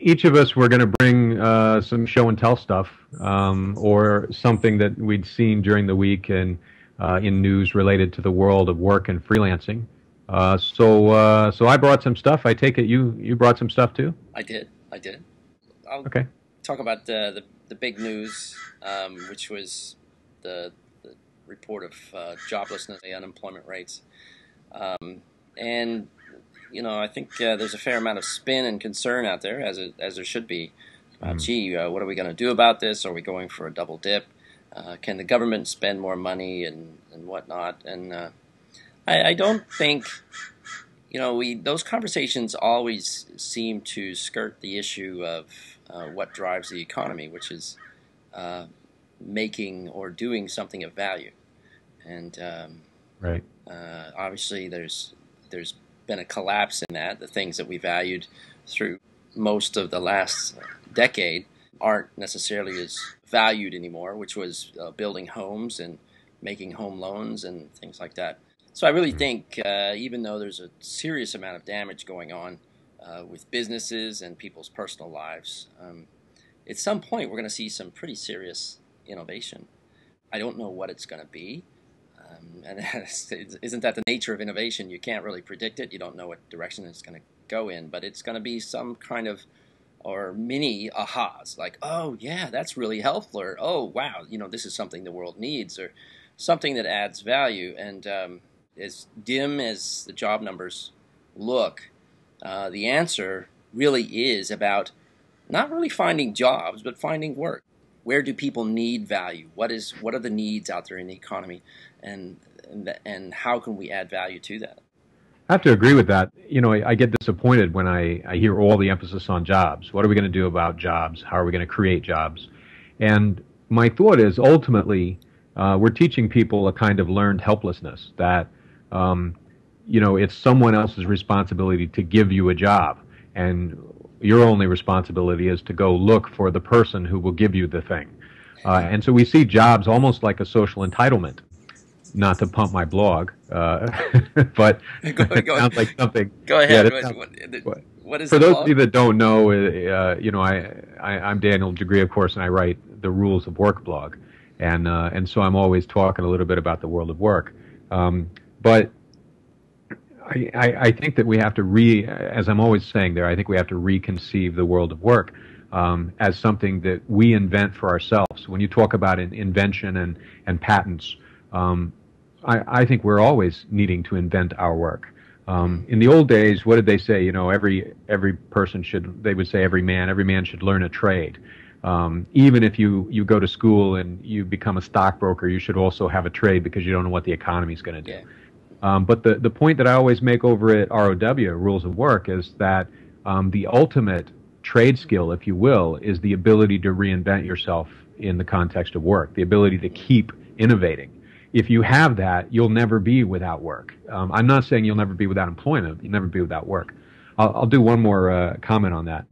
each of us were going to bring some show and tell stuff, or something that we'd seen during the week and in news related to the world of work and freelancing. So I brought some stuff. I take it you brought some stuff too? I did. I did. I'll Okay. talk about the big news, which was the report of joblessness, the unemployment rates. And I think there's a fair amount of spin and concern out there, as there should be. Gee, what are we going to do about this? Are we going for a double dip? Can the government spend more money and whatnot? And I don't think, those conversations always seem to skirt the issue of what drives the economy, which is making or doing something of value. And Right. obviously there's been a collapse in that. The things that we valued through most of the last decade aren't necessarily as valued anymore, which was building homes and making home loans and things like that. So I really think even though there's a serious amount of damage going on with businesses and people's personal lives, at some point we're going to see some pretty serious innovation. I don't know what it's going to be. And isn't that the nature of innovation? You can't really predict it. You don't know what direction it's going to go in, but it's going to be some kind of, or mini ahas, like, oh yeah, that's really helpful, or oh wow, this is something the world needs, or something that adds value. And as dim as the job numbers look, the answer really is about not really finding jobs, but finding work. Where do people need value? What are the needs out there in the economy, and how can we add value to that? I have to agree with that. I get disappointed when I hear all the emphasis on jobs. What are we going to do about jobs? How are we going to create jobs? And my thought is ultimately we're teaching people a kind of learned helplessness that, it's someone else's responsibility to give you a job. And your only responsibility is to go look for the person who will give you the thing. And so we see jobs almost like a social entitlement. Not to pump my blog, but it sounds like something. Go ahead. Yeah, What is for the those blog? of you that don't know, I'm Daniel DiGriz, of course, and I write the Rules of Work blog, and so I'm always talking a little bit about the world of work. But I think that we have to as I'm always saying there, I think we have to reconceive the world of work as something that we invent for ourselves. When you talk about invention and patents, I think we're always needing to invent our work. In the old days, what did they say? Every person they would say every man should learn a trade. Even if you go to school and you become a stockbroker, you should also have a trade because you don't know what the economy is going to do. Yeah. But the point that I always make over at ROW, Rules of Work, is that the ultimate trade skill, if you will, is the ability to reinvent yourself in the context of work, the ability to keep innovating. If you have that, you'll never be without work. I'm not saying you'll never be without employment. You'll never be without work. I'll do one more comment on that.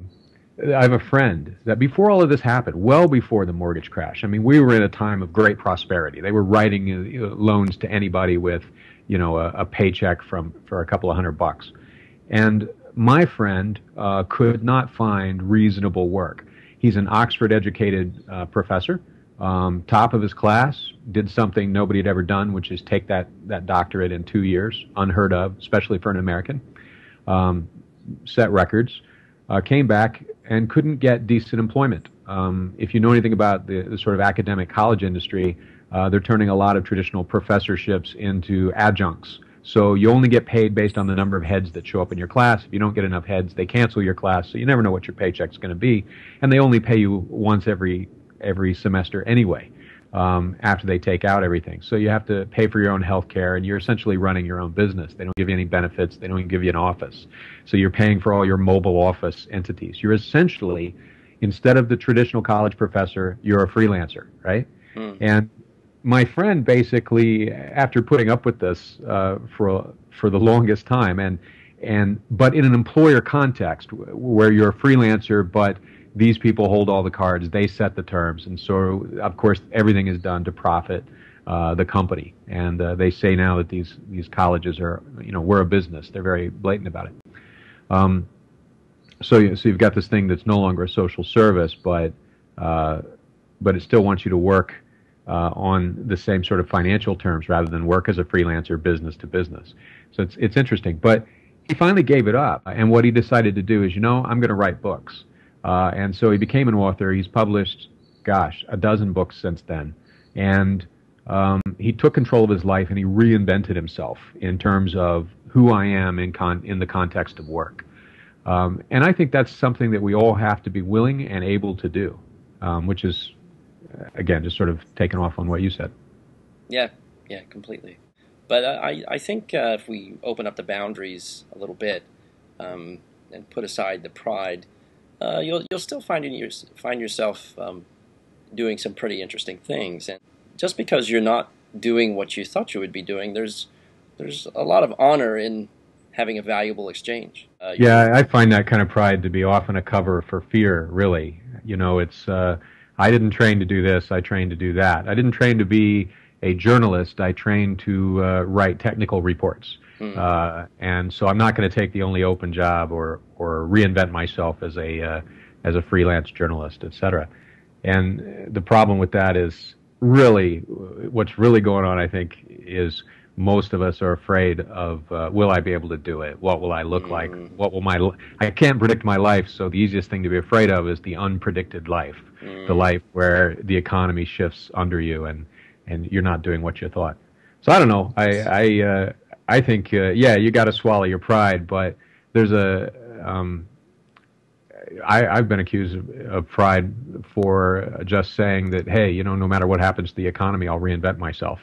I have a friend that before all of this happened, well before the mortgage crash, we were in a time of great prosperity. They were writing loans to anybody with, a paycheck for a couple of $100. And my friend could not find reasonable work. He's an Oxford-educated professor. Top of his class, did something nobody had ever done, which is take that doctorate in 2 years, unheard of, especially for an American. Set records, came back and couldn't get decent employment. If you know anything about the sort of academic college industry, they're turning a lot of traditional professorships into adjuncts. So you only get paid based on the number of heads that show up in your class. If you don't get enough heads, they cancel your class, so you never know what your paycheck's going to be. And they only pay you once every semester anyway, after they take out everything. So you have to pay for your own health care, and you're essentially running your own business. They don't give you any benefits. They don't even give you an office. So you're paying for all your mobile office entities. You're essentially, instead of the traditional college professor, you're a freelancer, right? And my friend basically, after putting up with this for the longest time, but in an employer context where you're a freelancer, but these people hold all the cards, they set the terms, and so of course everything is done to profit the company. And they say now that these colleges are, we're a business. They're very blatant about it. So you've got this thing that's no longer a social service, but it still wants you to work on the same sort of financial terms rather than work as a freelancer, business to business. So it's interesting. But he finally gave it up, and what he decided to do is, I'm going to write books. And so he became an author. He's published, a dozen books since then. And he took control of his life, and he reinvented himself in terms of who I am in the context of work. And I think that's something that we all have to be willing and able to do, which is, again, just sort of taking off on what you said. Yeah, completely. But I think if we open up the boundaries a little bit and put aside the pride, you'll still find yourself doing some pretty interesting things. And just because you're not doing what you thought you would be doing, there's a lot of honor in having a valuable exchange. I find that kind of pride to be often a cover for fear, really. It's I didn't train to do this, I trained to do that. I didn't train to be a journalist, I trained to write technical reports. And so I'm not going to take the only open job or reinvent myself as a freelance journalist, etc. And the problem with that is really what's really going on, I think, is most of us are afraid of, will I be able to do it? What will I look like? What will I can't predict my life, so the easiest thing to be afraid of is the unpredicted life, the life where the economy shifts under you and you're not doing what you thought. So I don't know. I think, you got to swallow your pride, but there's I've been accused of pride for just saying that, hey, no matter what happens to the economy, I'll reinvent myself.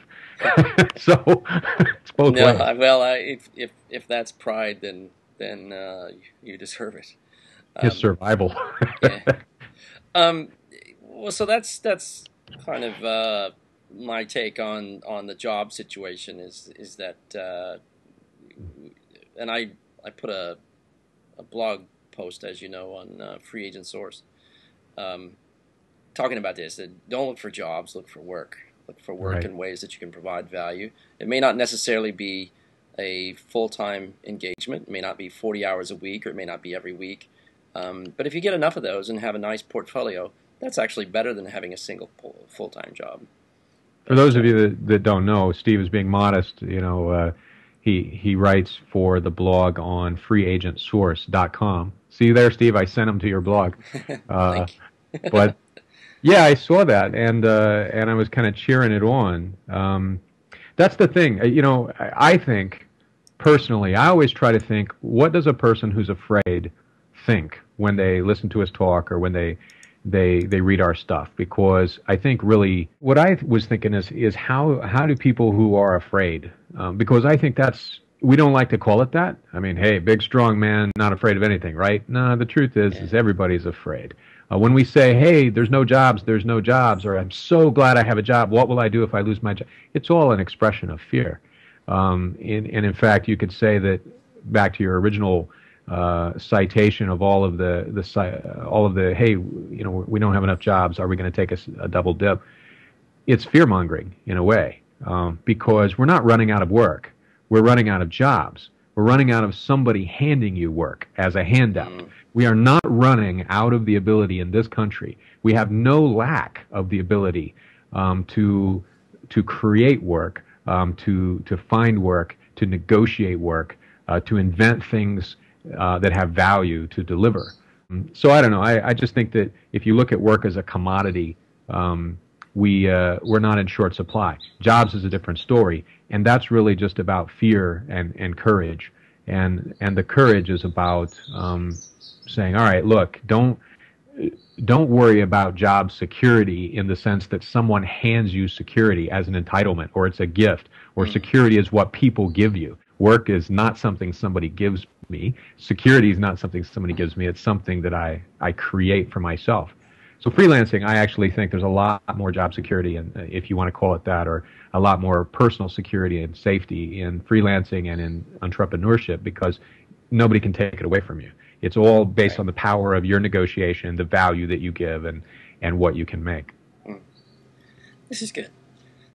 So it's both ways. Well, if that's pride, then you deserve it. It's survival. Well, so that's kind of my take on the job situation is that, and I put a blog post, as you know, on Free Agent Source, talking about this, that don't look for jobs, look for work. Look for work in ways that you can provide value. It may not necessarily be a full-time engagement. It may not be 40 hours a week, or it may not be every week. But if you get enough of those and have a nice portfolio, that's actually better than having a single full-time job. For those of you that don't know, Steve is being modest. He writes for the blog on freeagentsource.com. See you there, Steve? I sent him to your blog. But yeah, I saw that, and I was kind of cheering it on. That's the thing. I think, personally, I always try to think, what does a person who's afraid think when they listen to us talk or when they read our stuff? Because I think really what I was thinking is how do people who are afraid, because I think we don't like to call it that. I mean, hey, big, strong man, not afraid of anything, right? No, the truth is everybody's afraid. When we say, hey, there's no jobs, or I'm so glad I have a job, what will I do if I lose my job? It's all an expression of fear. And in fact, you could say that, back to your original citation of all of the hey, we don't have enough jobs, are we going to take a double dip? It's fear-mongering in a way, because we're not running out of work. We're running out of jobs. We're running out of somebody handing you work as a handout. We are not running out of the ability in this country. We have no lack of the ability to create work, to find work, to negotiate work, to invent things that have value to deliver. So I don't know. I just think that if you look at work as a commodity, we're not in short supply. Jobs is a different story, and that's really just about fear and courage. And the courage is about saying, all right, look, don't worry about job security in the sense that someone hands you security as an entitlement, or it's a gift, or security is what people give you. Work is not something somebody gives me. Security is not something somebody gives me. It's something that I create for myself. So freelancing, I actually think there's a lot more job security, and if you want to call it that, or a lot more personal security and safety in freelancing and in entrepreneurship, because nobody can take it away from you. It's all based on the power of your negotiation, the value that you give, and what you can make. This is good.